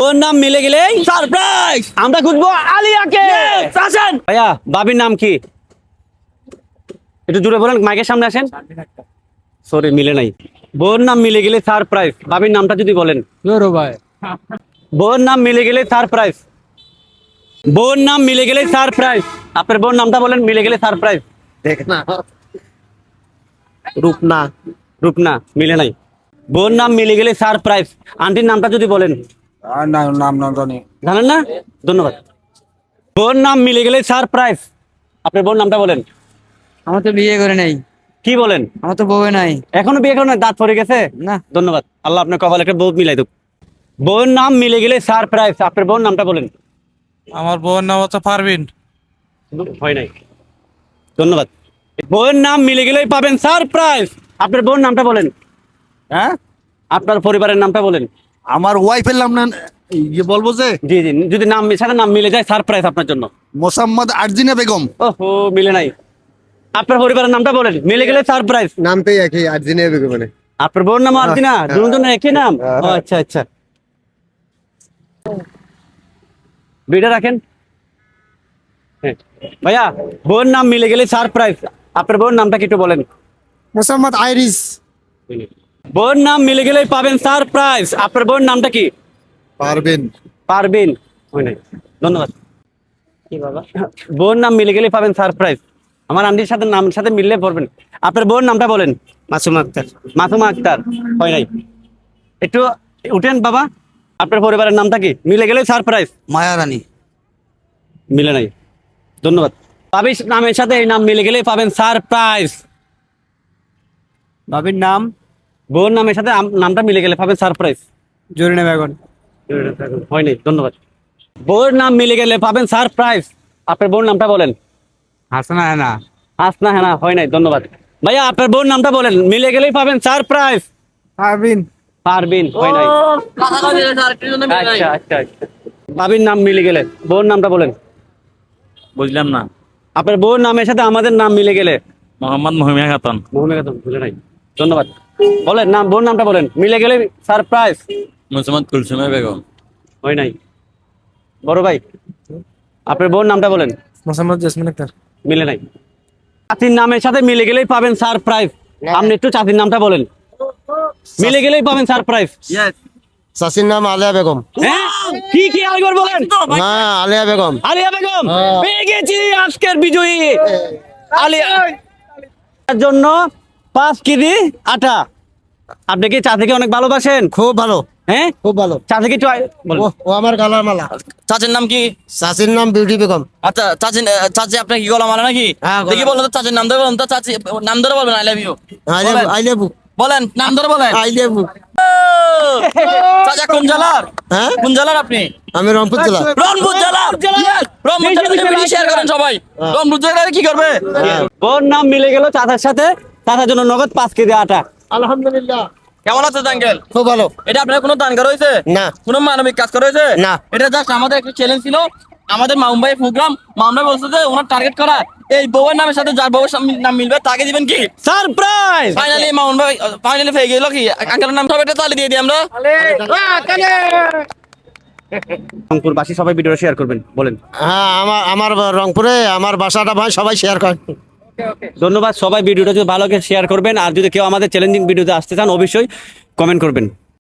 বউর নাম মিলে গেলে সারপ্রাইজ। আমরা খুঁজবো আলিয়াকে। আসেন ভাইয়া, বাবির নাম কি? একটু জোরে বলেন, মাইকের সামনে আসেন। সরি, মিলে নাই। বউর নাম মিলে গেলে সারপ্রাইজ, বাবির নামটা যদি বলেন। ভাই বউর নাম মিলে গেলে সারপ্রাইজ। বউর নাম মিলে গেলে সারপ্রাইজ। আপনার বউর নামটা বলেন, মিলে গেলে সারপ্রাইজ। দেখ না, রূপনা। রূপনা মিলে নাই। বউর নাম মিলে গেলে সারপ্রাইজ। আন্টির নামটা যদি বলেন। নাম না জানি। জানেন না? ধন্যবাদ। বউর নাম মিলে গেলে সারপ্রাইজ। আপনার বউর নামটা বলেন। আমার তো বিয়ে করে নাই। কি বলেন? আমার তো বউ নাই। এখনো বিয়ে করেন? দাঁত পড়ে গেছে না। ধন্যবাদ। আল্লাহ আপনার কপালে একটা বউ মিলাই দেব। বউর নাম মিলে গেলে সারপ্রাইজ। আপনার বউর নামটা বলেন। আমার বউয়ের নাম হচ্ছে পারভিন। হয় নাই। ধন্যবাদ। বউয়ের নাম মিলে গেলেই পাবেন সারপ্রাইজ। আপনার বউর নামটা বলেন। হ্যাঁ, আপনার পরিবারের নামটা বলেন। আমার ওয়াইফের নাম না বলবো যে জি জি, যদি নাম সাথে নাম মিলে যায় সারপ্রাইজ আপনার জন্য। মোসাম্মদ আরজিনা বেগম। ওহো, মিলে নাই। আপনার পরিবারের নামটা বলেন, মিলে গেলে সারপ্রাইজ। নামটাই একই আরজিনা বেগম। মানে আপনার বউর নাম আরজিনা, দুজনের একই নাম। ও আচ্ছা আচ্ছা, বিটা রাখেন। হ্যাঁ ভাইয়া, বউর নাম মিলে গেলে সারপ্রাইজ। আপনার বউর নামটা কি একটু বলেন। মোসাম্মদ আইরিস। বউর নাম মিলে গেলেই পাবেন সারপ্রাইজ। আপনার বউর নামটা কি? পারবেন। পারবেন। হয় নাই। ধন্যবাদ। কি বাবা, বউর নাম মিলে গেলেই পাবেন সারপ্রাইজ। আমার আন্টির সাথে নাম সাথে মিললে পড়বেন। আপনার বউর নামটা বলেন। মাসুমা আক্তার। মাসুমা আক্তার। হয় নাই। একটু উঠেন বাবা। আপনার পরিবারের নামটা কি? মিলে গেলেই সারপ্রাইজ। মায়া রানী। মিলে নাই। ধন্যবাদ। বাবির নামের সাথে এই নাম মিলে গেলেই পাবেন সারপ্রাইজ। বাবির নাম বউর নামের সাথে নামটা মিলে গেলে পাবেন সারপ্রাইজ। জরিনা বেগম। হয় নাই। ধন্যবাদ। বউর নাম মিলে গেলে পাবেন সারপ্রাইজ। আপনার বউর নামটা বলেন। হাসানা হেনা। আসনা হ্যাঁ, হয় নাই। ধন্যবাদ। ভাইয়া, আপনার বউর নামটা বলেন, মিলে গেলেই পাবেন সারপ্রাইজ। পারবিন। পারবিন। হয় নাই। আচ্ছা আচ্ছা আচ্ছা। বাবির নাম মিলে গেলে বউর নামটা বলেন। বুঝলাম না। আপনার বউর নামের সাথে আমাদের নাম মিলে গেলে। মোহাম্মদ মহিমিয়া খাতুন। মোহাম্মদ খাতুন। ভুলে নাই। ধন্যবাদ। বলেন নাম, বউর নামটা বলেন, মিলে গেলে সারপ্রাইজ। মোসাম্মদ কুলসুমে বেগম। হয় নাই। বড় ভাই, আপনার বউর নামটা বলেন। মোসাম্মদ জেসমিন আক্তার। মিলে নাই। চাচির নামের সাথে মিলে গেলেই পাবেন সারপ্রাইজ। আপনি একটু চাচির নামটা বলেন, মিলে গেলেই পাবেন সারপ্রাইজ। চাচির নাম আলিয়া বেগম। হ্যাঁ, কি কি আরেকবার বলেন। না, আলিয়া বেগম। আলিয়া বেগম। পেয়ে গেছি আজকের বিজয়ী আলিয়া। তার জন্য 5 কেজি আটা। আপনি কি চাচিকে অনেক ভালোবাসেন? খুব ভালো, হ্যাঁ, খুব ভালো। চাচিকে একটু বলেন। ও আমার গালার মালা। চাচির নাম কি? চাচির নাম বিউটি বেগম। আচ্ছা, চাচি আপনার কি গলা মালা নাকি? হ্যাঁ, গলা। দেখি বলুন তো, চাচির নাম ধরে বলুন তো। চাচি নাম ধরে বলবেন। আই লাভ ইউ আই লেবু। বলেন, নাম ধরে বলেন। আই লেবু। চাচা কোন জেলার? হ্যাঁ, কোন জেলার আপনি? আমি রংপুর জেলা। রংপুর জেলার। রংপুর জেলার শেয়ার করেন সবাই। রংপুর জেলার কি করবে? ওর নাম মিলে গেল চাচার সাথে। চাচার জন্য নগদ 5 কেজি আটা। আলহামদুলিল্লাহ। কেমন আছে আঙ্কেল? খুব ভালো। এটা আপনার কোনো দান করা হয়েছে? না। কোনো মানবিক কাজ করা হয়েছে? না। এটা জাস্ট আমাদের একটা চ্যালেঞ্জ ছিল। আমাদের মামুন ভাই প্রোগ্রাম, মামুন ভাই বলছে যে ওনার টার্গেট করা এই বউয়ের নামের সাথে যার বউয়ের নাম মিলবে তাকে দিবেন কি সারপ্রাইজ। ফাইনালি মামুন ভাই ফাইনালি পেয়ে গেল কি আঙ্কেলের নাম সবাই তালি দিয়ে দিই আমরা। রংপুরবাসী সবাই ভিডিওটা শেয়ার করবেন বলেন। হ্যাঁ, আমার রংপুরে আমার বাসাটা ভাই সবাই শেয়ার করেন। ধন্যবাদ। সবাই ভিডিওটা যদি ভালো লাগে শেয়ার করবেন, আর যদি কেউ আমাদের চ্যালেঞ্জিং ভিডিওতে আসতে চান অবশ্যই কমেন্ট করবেন।